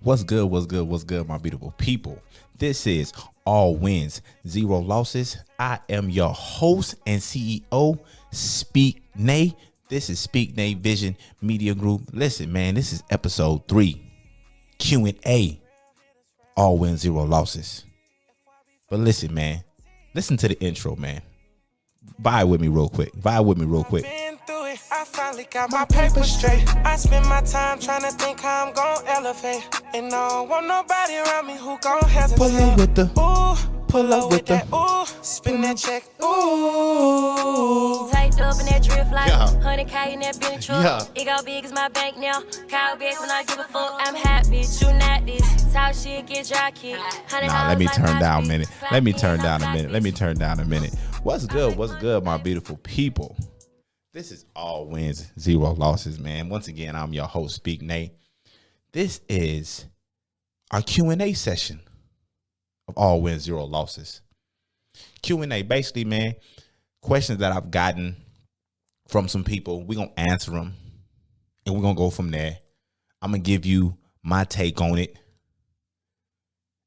What's good? What's good? What's good, my beautiful people? This is All Wins, Zero Losses. I am your host and CEO, Speak Nay. This is Speak Nay Vision Media Group. Listen, man, this is episode 3, Q&A, All Wins, Zero Losses. But listen, man, listen to the intro, man. Vibe with me real quick. I finally got my paper straight. I spend my time trying to think how I'm gon' elevate. And I don't want nobody around me who gon' hesitate. Pull up with the, Pull up with that, ooh, spin that check, ooh. Tied up in that drift like 100K in that Bentley truck. Yeah. It go big as my bank now. Call back when I give a fuck. I'm happy, you not this. Talk shit, get dry kick. Nah, let me turn down a minute. Let me turn down a minute. What's good? What's good, my beautiful people? This is All Wins, Zero Losses, man. Once again, I'm your host, Speak Nay. This is our Q&A session of All Wins, Zero Losses. Q&A, basically, man, questions that I've gotten from some people. We're going to answer them, and we're going to go from there. I'm going to give you my take on it,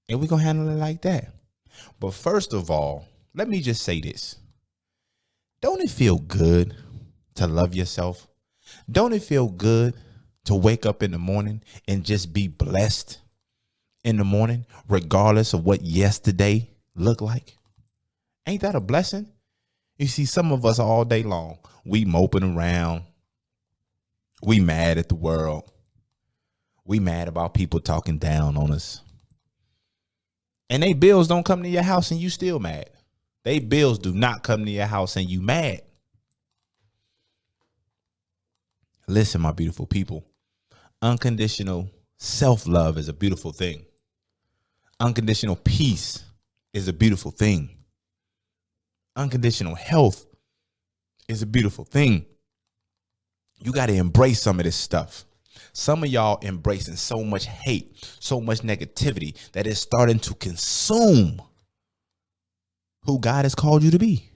and we're going to handle it like that. But first of all, let me just say this. Don't it feel good to love yourself? Don't it feel good to wake up in the morning and just be blessed in the morning, regardless of what yesterday looked like? Ain't that a blessing? You see, some of us all day long, we moping around. We mad at the world. We mad about people talking down on us. And they bills don't come to your house and you still mad. They bills do not come to your house and you mad. Listen, my beautiful people, unconditional self-love is a beautiful thing. Unconditional peace is a beautiful thing. Unconditional health is a beautiful thing. You got to embrace some of this stuff. Some of y'all embracing so much hate, so much negativity that it's starting to consume who God has called you to be.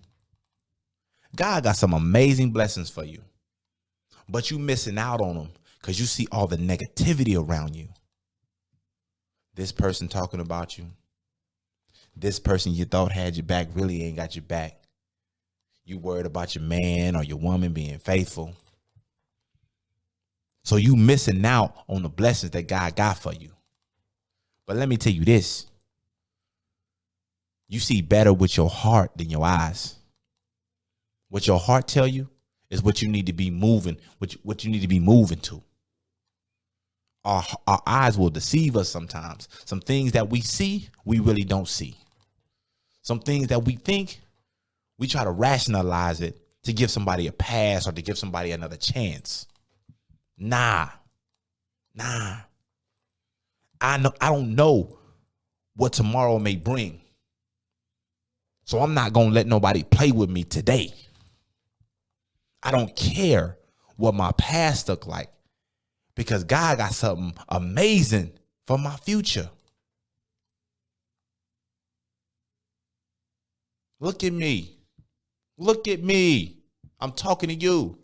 God got some amazing blessings for you. But you missing out on them because you see all the negativity around you. This person talking about you. This person you thought had your back really ain't got your back. You worried about your man or your woman being faithful. So you missing out on the blessings that God got for you. But let me tell you this. You see better with your heart than your eyes. What your heart tell you is what you need to be moving, what you need to be moving to. Our eyes will deceive us sometimes. Some things that we see, we really don't see. Some things that we think, we try to rationalize it to give somebody a pass or to give somebody another chance. Nah. I don't know what tomorrow may bring. So I'm not going to let nobody play with me today. I don't care what my past looked like because God got something amazing for my future. Look at me. Look at me. I'm talking to you.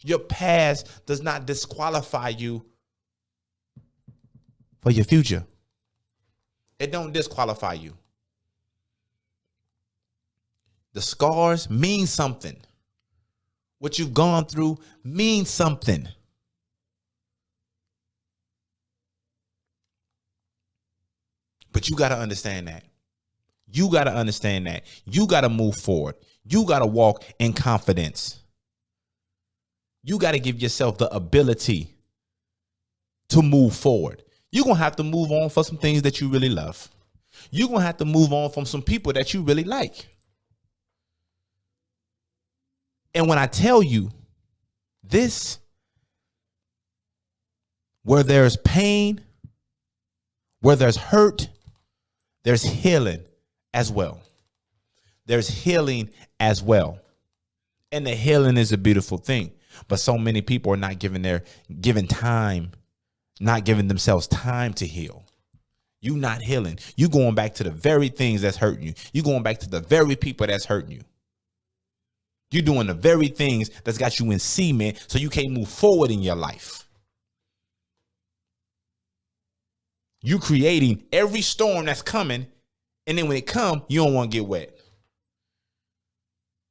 Your past does not disqualify you for your future. It don't disqualify you. The scars mean something. What you've gone through means something. But you got to understand that. You got to understand that. You got to move forward. You got to walk in confidence. You got to give yourself the ability to move forward. You're going to have to move on for some things that you really love. You're going to have to move on from some people that you really like. And when I tell you this, where there's pain, where there's hurt, there's healing as well. There's healing as well. And the healing is a beautiful thing. But so many people are not giving themselves time to heal. You not healing. You going back to the very things that's hurting you. You going back to the very people that's hurting you. You're doing the very things that's got you in cement so you can't move forward in your life. You creating every storm that's coming, and then when it come, you don't want to get wet.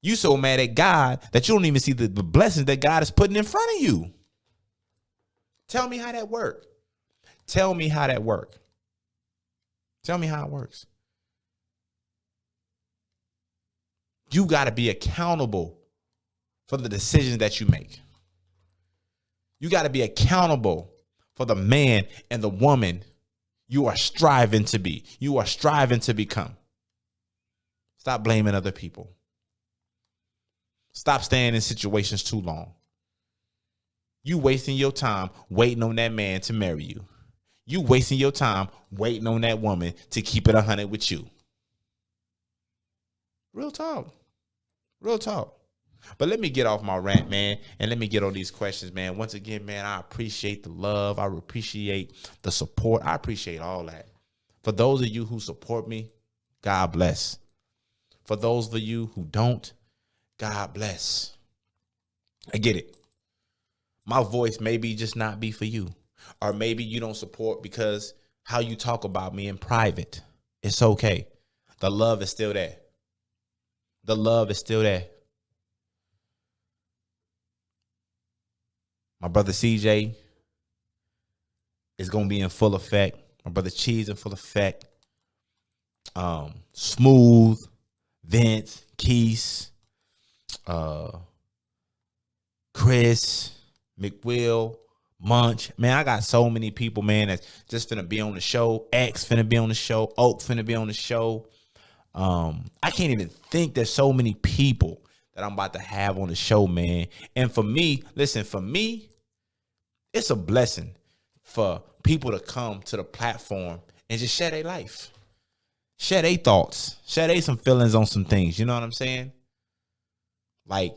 You so mad at God that you don't even see the blessings that God is putting in front of you. Tell me how that work. Tell me how that work. Tell me how it works. You got to be accountable for the decisions that you make. You got to be accountable for the man and the woman you are striving to be. You are striving to become. Stop blaming other people. Stop staying in situations too long. You wasting your time waiting on that man to marry you. You wasting your time waiting on that woman to keep it 100 with you. Real talk. Real talk. But let me get off my rant, man, and let me get on these questions, man. Once again, man, I appreciate the love. I appreciate the support. I appreciate all that. For those of you who support me, God bless. For those of you who don't, God bless. I get it. My voice maybe just not be for you. Or maybe you don't support because how you talk about me in private. It's okay. The love is still there. The love is still there. My brother CJ is going to be in full effect. My brother Cheese in full effect. Smooth, Vince, Keese, Chris, McWill, Munch. Man, I got so many people, man, that's just finna be on the show. X finna be on the show. Oak finna be on the show. I can't even think there's so many people that I'm about to have on the show, man. And for me, listen, for me, it's a blessing for people to come to the platform and just share their life. Share their thoughts. Share their some feelings on some things. You know what I'm saying? Like,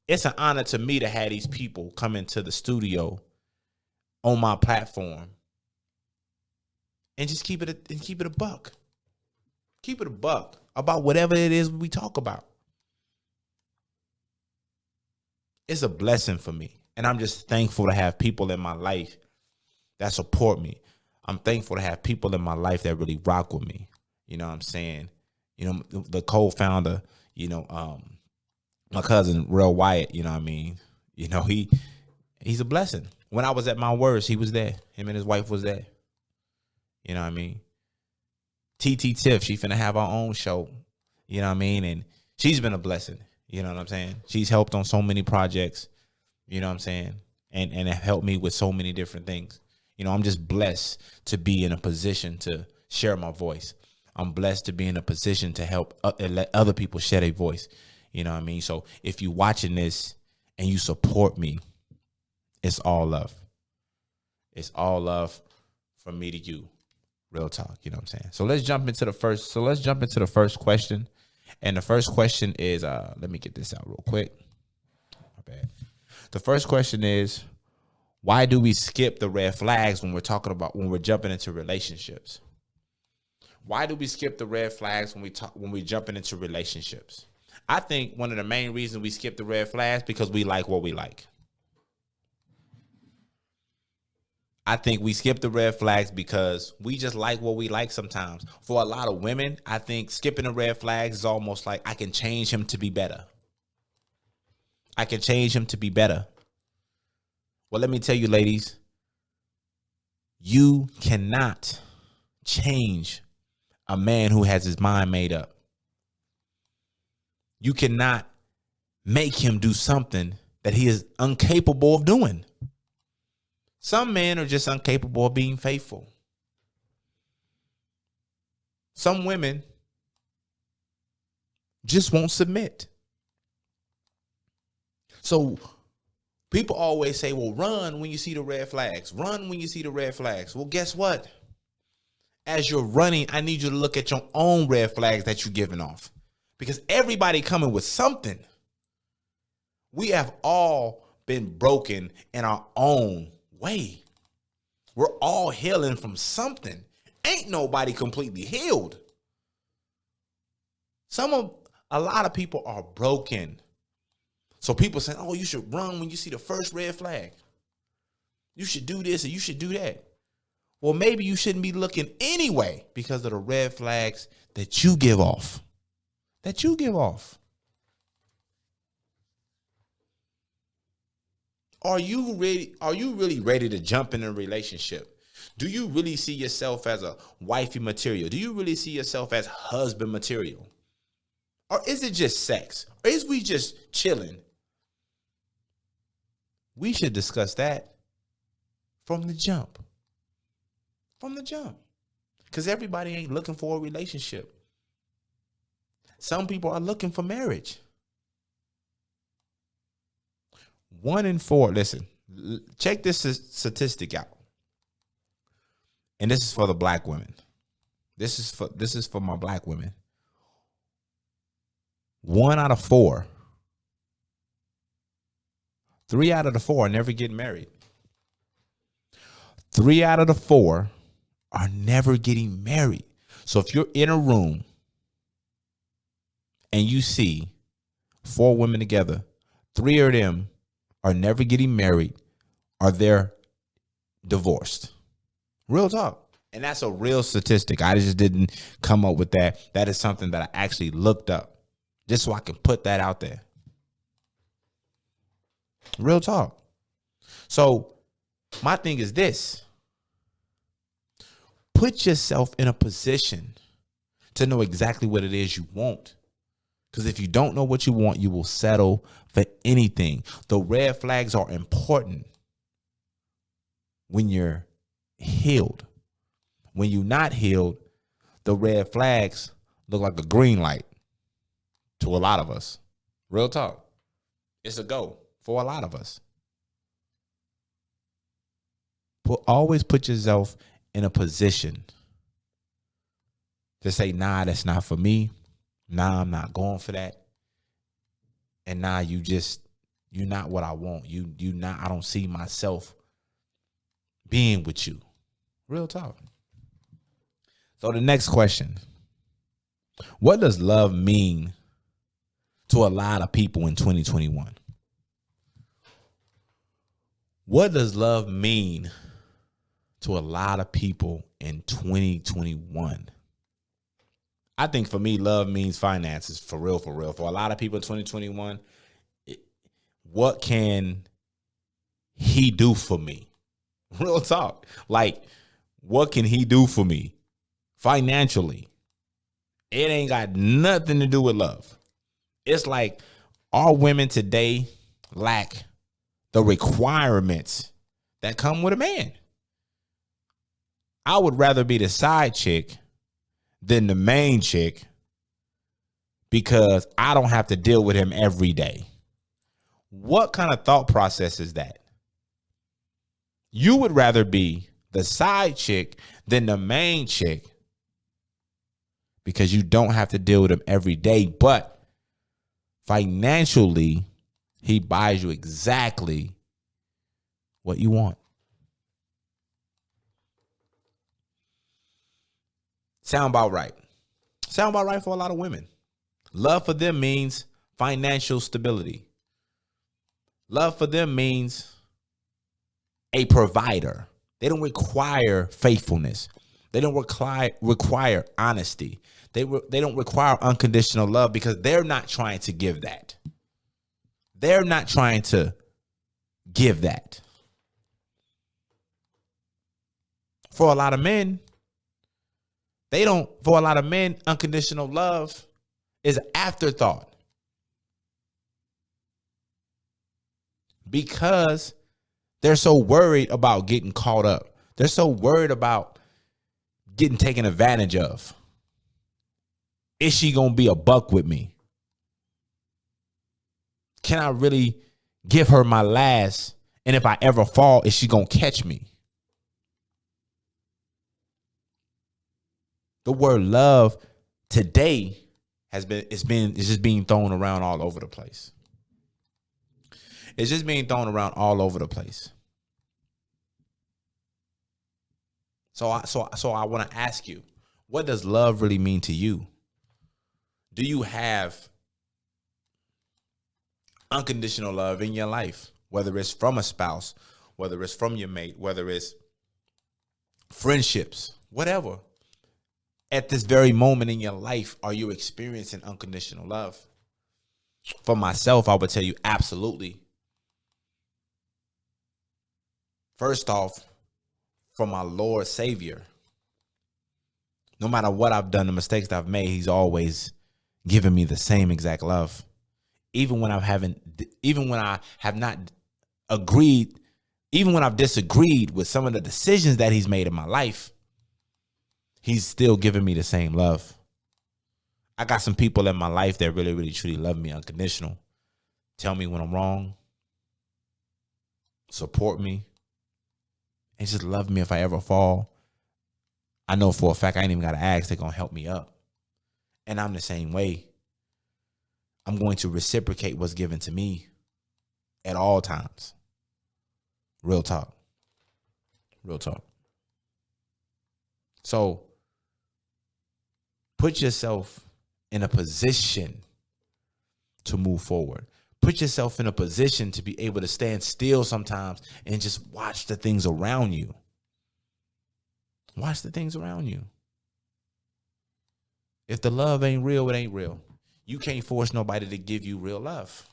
it's an honor to me to have these people come into the studio on my platform and just keep it a buck. Keep it a buck about whatever it is we talk about. It's a blessing for me. And I'm just thankful to have people in my life that support me. I'm thankful to have people in my life that really rock with me. You know what I'm saying? You know, the co-founder, you know, my cousin, Real Wyatt, you know what I mean? You know, he's a blessing. When I was at my worst, he was there. Him and his wife was there. You know what I mean? TT Tiff, she finna have her own show. You know what I mean? And she's been a blessing. You know what I'm saying? She's helped on so many projects. You know what I'm saying? And have helped me with so many different things. You know, I'm just blessed to be in a position to share my voice. I'm blessed to be in a position to help let other people share their voice. You know what I mean? So if you watching this and you support me, it's all love. It's all love from me to you. Real talk, you know what I'm saying? So let's jump into the first question. And the first question is, let me get this out real quick. My bad. The first question is, why do we skip the red flags when we're jumping into relationships? Why do we skip the red flags when we're jumping into relationships? I think one of the main reasons we skip the red flags because we like what we like. I think we skip the red flags because we just like what we like sometimes. For a lot of women, I think skipping the red flags is almost like I can change him to be better. I can change him to be better. Well, let me tell you, ladies, you cannot change a man who has his mind made up. You cannot make him do something that he is incapable of doing. Some men are just incapable of being faithful. Some women just won't submit. So people always say, well, run when you see the red flags. Run when you see the red flags. Well, guess what? As you're running, I need you to look at your own red flags that you're giving off. Because everybody coming with something. We have all been broken in our own way. We're all healing from something. Ain't nobody completely healed. A lot of people are broken. So people saying, oh, you should run when you see the first red flag. You should do this or you should do that. Well, maybe you shouldn't be looking anyway because of the red flags that you give off. That you give off. Are you ready? Are you really ready to jump in a relationship? Do you really see yourself as a wifey material? Do you really see yourself as husband material? Or is it just sex? Or is we just chilling? We should discuss that from the jump. From the jump. Because everybody ain't looking for a relationship. Some people are looking for marriage. 1 in 4, listen, check this statistic out. And this is for the black women. This is for my black women. 1 out of 4. 3 out of the 4 are never getting married. 3 out of the 4 are never getting married. So if you're in a room and you see 4 women together, 3 of them are never getting married, or they're divorced. Real talk. And that's a real statistic. I just didn't come up with that. That is something that I actually looked up just so I can put that out there. Real talk. So my thing is this. Put yourself in a position to know exactly what it is you want. Because if you don't know what you want, you will settle for anything. The red flags are important when you're healed. When you're not healed, the red flags look like a green light to a lot of us. Real talk. It's a go for a lot of us. Always put yourself in a position to say, nah, that's not for me. Nah, I'm not going for that. And nah, you're not what I want. You not, I don't see myself being with you. Real talk. So the next question. What does love mean to a lot of people in 2021? What does love mean to a lot of people in 2021? I think for me, love means finances, for real, for real. For a lot of people in 2021, what can he do for me? Real talk. Like, what can he do for me financially? It ain't got nothing to do with love. It's like our women today lack the requirements that come with a man. I would rather be the side chick than the main chick because I don't have to deal with him every day. What kind of thought process is that? You would rather be the side chick than the main chick because you don't have to deal with him every day, but financially, he buys you exactly what you want. Sound about right. Sound about right for a lot of women. Love for them means financial stability. Love for them means a provider. They don't require faithfulness. They don't require honesty. They don't require unconditional love because they're not trying to give that. They're not trying to give that. For a lot of men, for a lot of men, unconditional love is an afterthought. Because they're so worried about getting caught up. They're so worried about getting taken advantage of. Is she going to be a buck with me? Can I really give her my last? And if I ever fall, is she going to catch me? The word love today is just being thrown around all over the place. It's just being thrown around all over the place. So I want to ask you, what does love really mean to you? Do you have unconditional love in your life, whether it's from a spouse, whether it's from your mate, whether it's friendships, whatever. At this very moment in your life, are you experiencing unconditional love? For myself, I would tell you absolutely. First off, from my Lord Savior, no matter what I've done, the mistakes that I've made, he's always given me the same exact love. Even when I have not agreed, even when I've disagreed with some of the decisions that he's made in my life, he's still giving me the same love. I got some people in my life that really, really, truly love me unconditional. Tell me when I'm wrong. Support me. And just love me if I ever fall. I know for a fact I ain't even got to ask. They're going to help me up. And I'm the same way. I'm going to reciprocate what's given to me at all times. Real talk. Real talk. So, put yourself in a position to move forward. Put yourself in a position to be able to stand still sometimes and just watch the things around you. Watch the things around you. If the love ain't real, it ain't real. You can't force nobody to give you real love.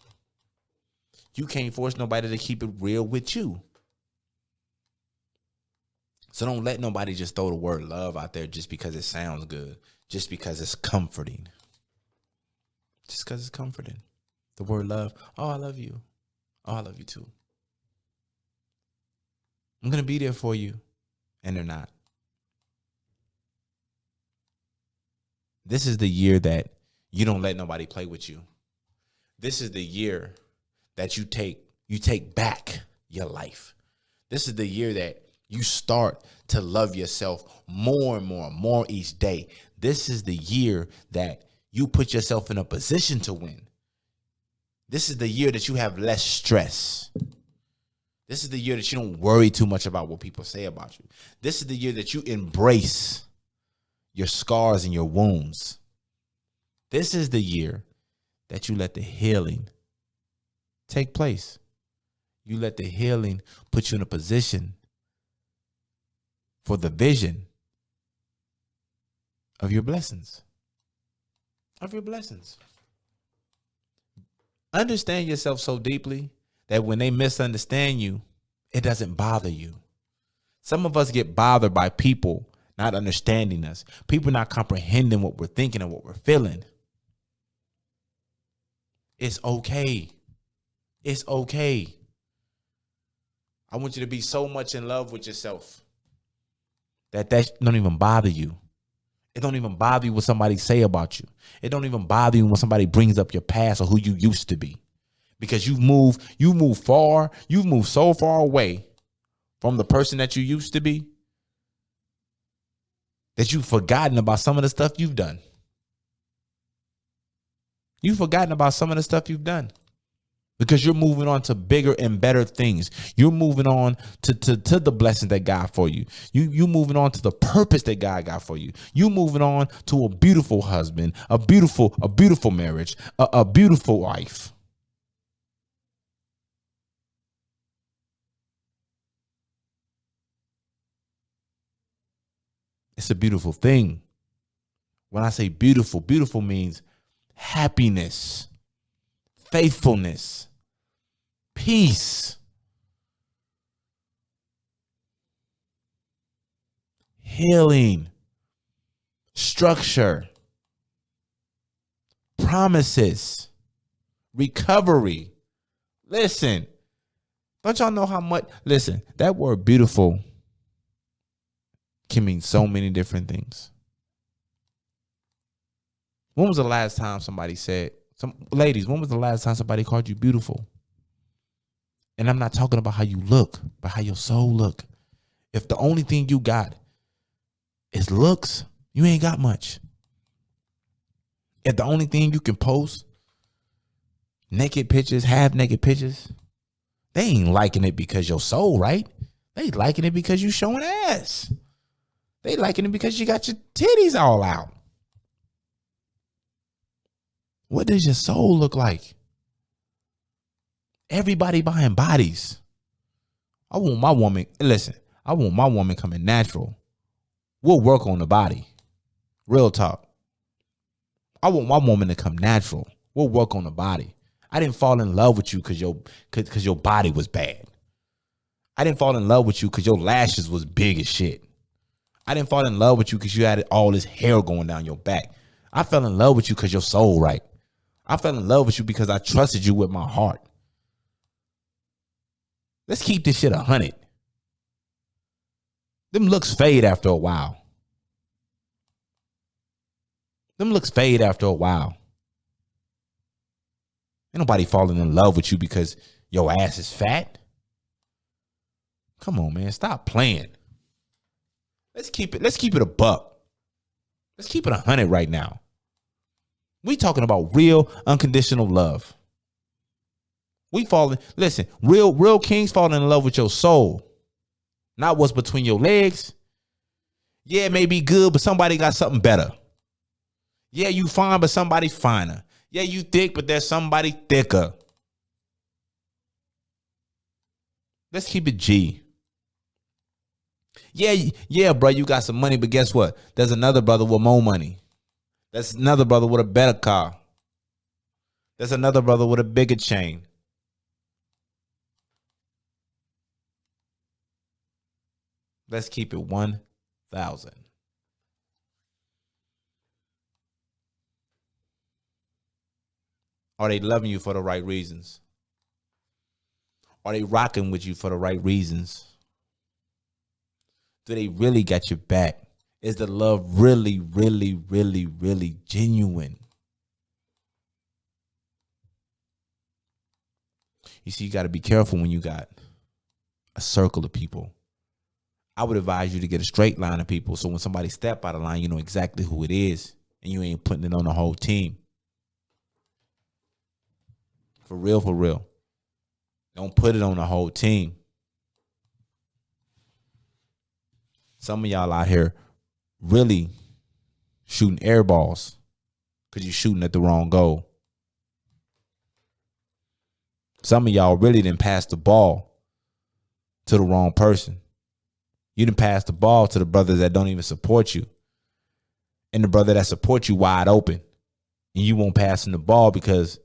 You can't force nobody to keep it real with you. So don't let nobody just throw the word love out there just because it sounds good, just because it's comforting. Just because it's comforting. The word love. Oh, I love you. Oh, I love you too. I'm going to be there for you. And they're not. This is the year that you don't let nobody play with you. This is the year that you take back your life. This is the year that you start to love yourself more and more and more each day. This is the year that you put yourself in a position to win. This is the year that you have less stress. This is the year that you don't worry too much about what people say about you. This is the year that you embrace your scars and your wounds. This is the year that you let the healing take place. You let the healing put you in a position for the vision of your blessings. Of your blessings. Understand yourself so deeply that when they misunderstand you, it doesn't bother you. Some of us get bothered by people not understanding us. People not comprehending what we're thinking and what we're feeling. It's okay. It's okay. I want you to be so much in love with yourself that don't even bother you. It don't even bother you what somebody say about you. It don't even bother you when somebody brings up your past or who you used to be. Because you've moved so far away from the person that you used to be that you've forgotten about some of the stuff you've done. You've forgotten about some of the stuff you've done. Because you're moving on to bigger and better things. You're moving on to the blessings that God for you. You moving on to the purpose that God got for you. You moving on to a beautiful husband, a beautiful marriage, a beautiful wife. It's a beautiful thing. When I say beautiful, beautiful means happiness, faithfulness, peace, healing, structure, promises, recovery. Listen, don't y'all know how much? Listen, that word beautiful can mean so many different things. When was the last time somebody said, ladies, when was the last time somebody called you beautiful? And I'm not talking about how you look, but how your soul look. If the only thing you got is looks, you ain't got much. If the only thing you can post, naked pictures, half naked pictures, they ain't liking it because your soul, right? They liking it because you showing ass. They liking it because you got your titties all out. What does your soul look like? Everybody buying bodies. I want my woman, listen, I want my woman coming natural. We'll work on the body. Real talk. I want my woman to come natural. We'll work on the body. I didn't fall in love with you because your body was bad. I didn't fall in love with you because your lashes was big as shit. I didn't fall in love with you because you had all this hair going down your back. I fell in love with you because your soul right. I fell in love with you because I trusted you with my heart. Let's keep this shit 100. Them looks fade after a while. Them looks fade after a while. Ain't nobody falling in love with you because your ass is fat. Come on, man. Stop playing. Let's keep it a buck. Let's keep it 100 right now. We talking about real unconditional love. Listen, real kings falling in love with your soul. Not what's between your legs. Yeah, it may be good, but somebody got something better. Yeah, you fine, but somebody's finer. Yeah, you thick, but there's somebody thicker. Let's keep it G. Yeah, bro, you got some money, but guess what? There's another brother with more money. There's another brother with a better car. There's another brother with a bigger chain. Let's keep it 1,000. Are they loving you for the right reasons? Are they rocking with you for the right reasons? Do they really got your back? Is the love really, really, really, really genuine? You see, you got to be careful when you got a circle of people. I would advise you to get a straight line of people, so when somebody step out of line, you know exactly who it is, and you ain't putting it on the whole team. For real, for real. Don't put it on the whole team. Some of y'all out here really shooting air balls because you're shooting at the wrong goal. Some of y'all really didn't pass the ball to the wrong person. You didn't pass the ball to the brothers that don't even support you. And the brother that supports you wide open. And you won't pass him the ball because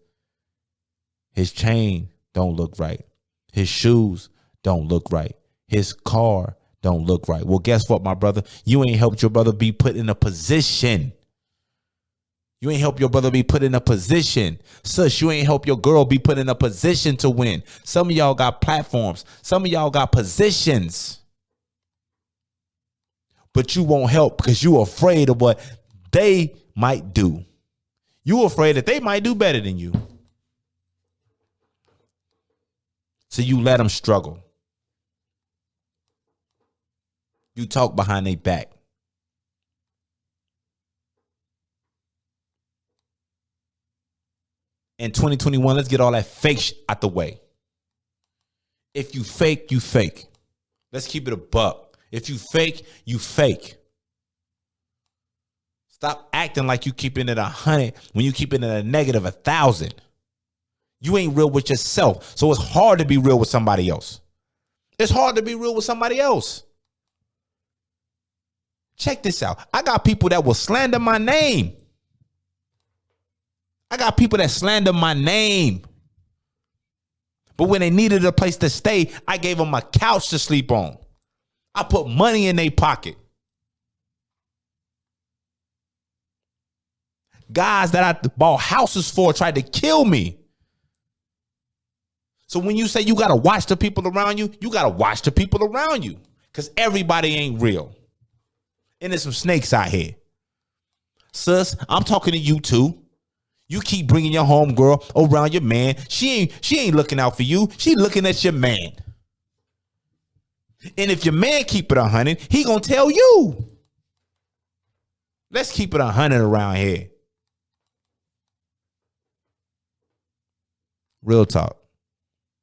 his chain don't look right. His shoes don't look right. His car don't look right. Well, guess what, my brother? You ain't helped your brother be put in a position. You ain't helped your brother be put in a position. Sus, you ain't helped your girl be put in a position to win. Some of y'all got platforms. Some of y'all got positions. But you won't help because you afraid of what they might do. You afraid that they might do better than you. So you let them struggle. You talk behind their back. In 2021, let's get all that fake out the way. If you fake, you fake. Let's keep it a buck. If you fake, you fake. Stop acting like you keeping it 100 when you keeping it a negative 1,000. You ain't real with yourself. So it's hard to be real with somebody else. It's hard to be real with somebody else. Check this out. I got people that will slander my name. I got people that slander my name. But when they needed a place to stay, I gave them a couch to sleep on. I put money in their pocket. Guys that I bought houses for tried to kill me. So when you say you got to watch the people around you, you got to watch the people around you. Because everybody ain't real. And there's some snakes out here. Sus, I'm talking to you too. You keep bringing your homegirl around your man. She ain't looking out for you. She looking at your man. And if your man keep it 100, he gonna tell you. Let's keep it 100 around here. Real talk.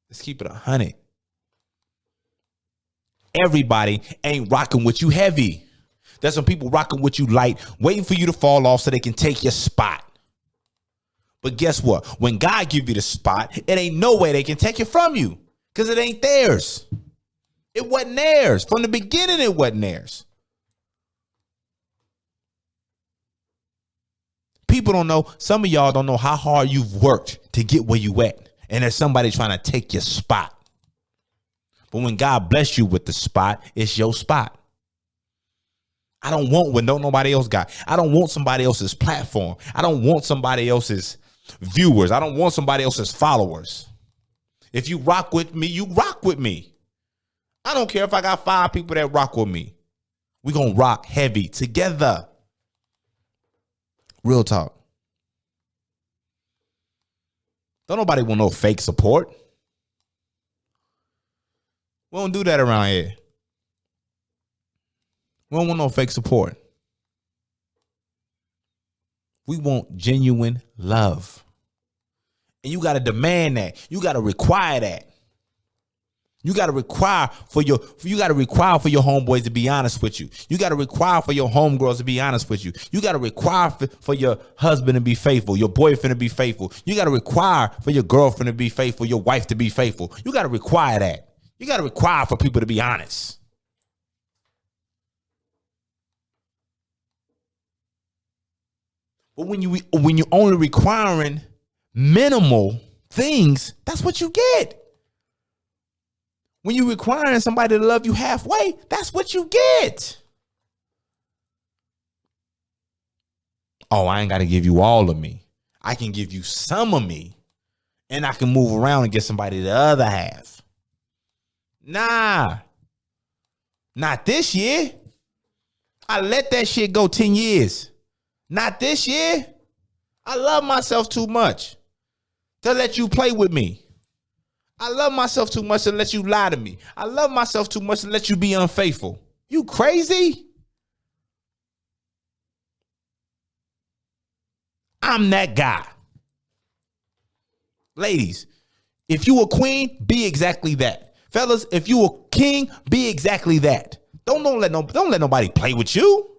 Let's keep it 100. Everybody ain't rocking with you heavy. There's some people rocking with you light, waiting for you to fall off so they can take your spot. But guess what? When God give you the spot, it ain't no way they can take it from you because it ain't theirs. It wasn't theirs. From the beginning, it wasn't theirs. People don't know. Some of y'all don't know how hard you've worked to get where you at. And there's somebody trying to take your spot. But when God bless you with the spot, it's your spot. I don't want what nobody else got. I don't want somebody else's platform. I don't want somebody else's viewers. I don't want somebody else's followers. If you rock with me, you rock with me. I don't care if I got 5 people that rock with me. We're going to rock heavy together. Real talk. Don't nobody want no fake support. We don't do that around here. We don't want no fake support. We want genuine love. And you got to demand that. You got to require that. You got to require for your homeboys to be honest with you. You got to require for your homegirls to be honest with you. You got to require for your husband to be faithful, your boyfriend to be faithful. You got to require for your girlfriend to be faithful, your wife to be faithful. You got to require that. You got to require for people to be honest. But when you only requiring minimal things, that's what you get. When you requiring somebody to love you halfway, that's what you get. Oh, I ain't got to give you all of me. I can give you some of me, and I can move around and get somebody the other half. Nah, not this year. I let that shit go 10 years. Not this year. I love myself too much to let you play with me. I love myself too much to let you lie to me. I love myself too much to let you be unfaithful. You crazy? I'm that guy. Ladies, if you a queen, be exactly that. Fellas, if you a king, be exactly that. Don't let nobody play with you.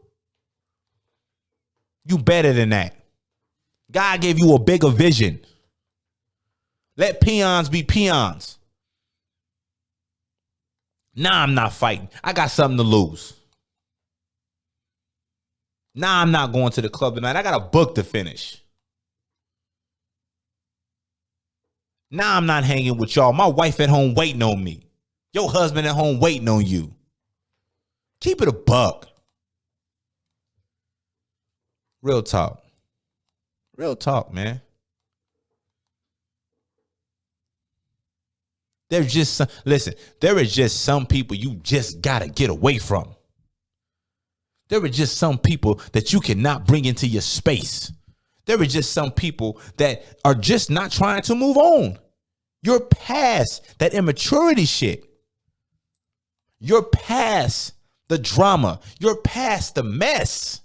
You better than that. God gave you a bigger vision. Let peons be peons. Nah, I'm not fighting. I got something to lose. Nah, I'm not going to the club tonight. I got a book to finish. Nah, I'm not hanging with y'all. My wife at home waiting on me. Your husband at home waiting on you. Keep it a buck. Real talk. Real talk, man. There is just some people you just got to get away from. There are just some people that you cannot bring into your space. There are just some people that are just not trying to move on. You're past that immaturity shit. You're past the drama. You're past the mess.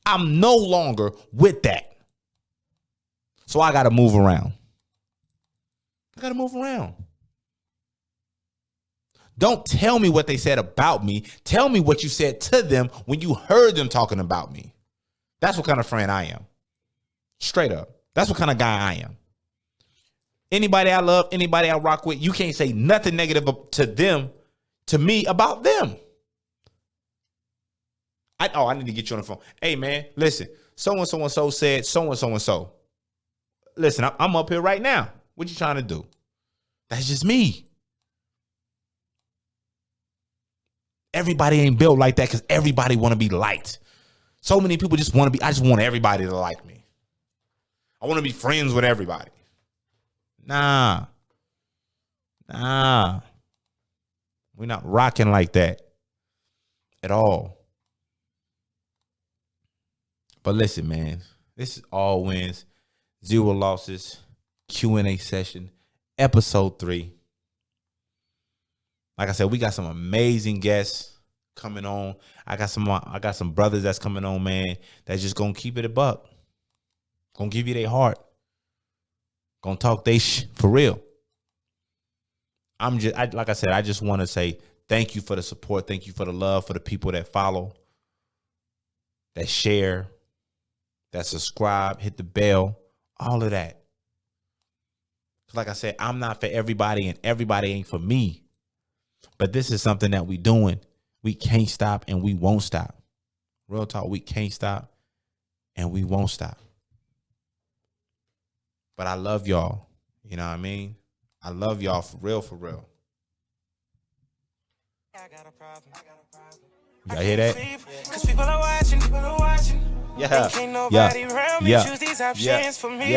I'm no longer with that. So I got to move around. Don't tell me what they said about me. Tell me what you said to them when you heard them talking about me. That's what kind of friend I am. Straight up. That's what kind of guy I am. Anybody I love, anybody I rock with, you can't say nothing negative to me about them. I need to get you on the phone. Hey, man, listen. So-and-so said so-and-so. Listen, I'm up here right now. What you trying to do? That's just me. Everybody ain't built like that because everybody want to be liked. So many people just want to be, I just want everybody to like me. I want to be friends with everybody. Nah. We're not rocking like that at all. But listen, man, this is all wins, zero losses, Q&A session, episode 3. Like I said, we got some amazing guests coming on. I got some brothers that's coming on, man, that's just gonna keep it a buck. Gonna give you their heart. Gonna talk they for real. Like I said, I just want to say thank you for the support. Thank you for the love, for the people that follow, that share, that subscribe, hit the bell, all of that. Like I said, I'm not for everybody and everybody ain't for me. But this is something that we doing. We can't stop and we won't stop. Real talk, we can't stop and we won't stop. But I love y'all. You know what I mean? I love y'all for real, for real. Y'all hear that? Cause people are watching, Yeah. Can't nobody around me choose these options for me.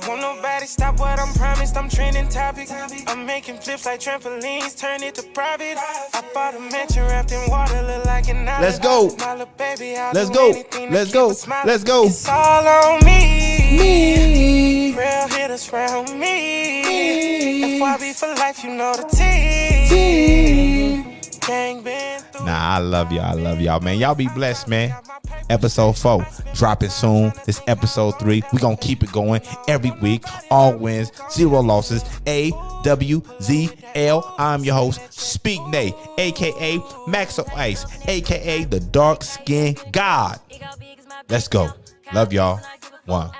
Won't nobody stop what I'm promised. I'm trending topic. I'm making flips like trampolines, turn it to private. I bought a mansion wrapped in water, look like an island. Let's go. My little baby, Let's go. Let's go. Let's go. It's all on me. Real hitters round me. FYB for life, you know the team. Gang been through. Nah, I love y'all. I love y'all, man. Y'all be blessed, man. Episode 4 dropping soon. This episode 3. We gonna keep it going every week. All wins, 0 losses. AWZL. I'm your host, Speak Nate, aka Maxo Ice, aka the Dark Skin God. Let's go. Love y'all. 1.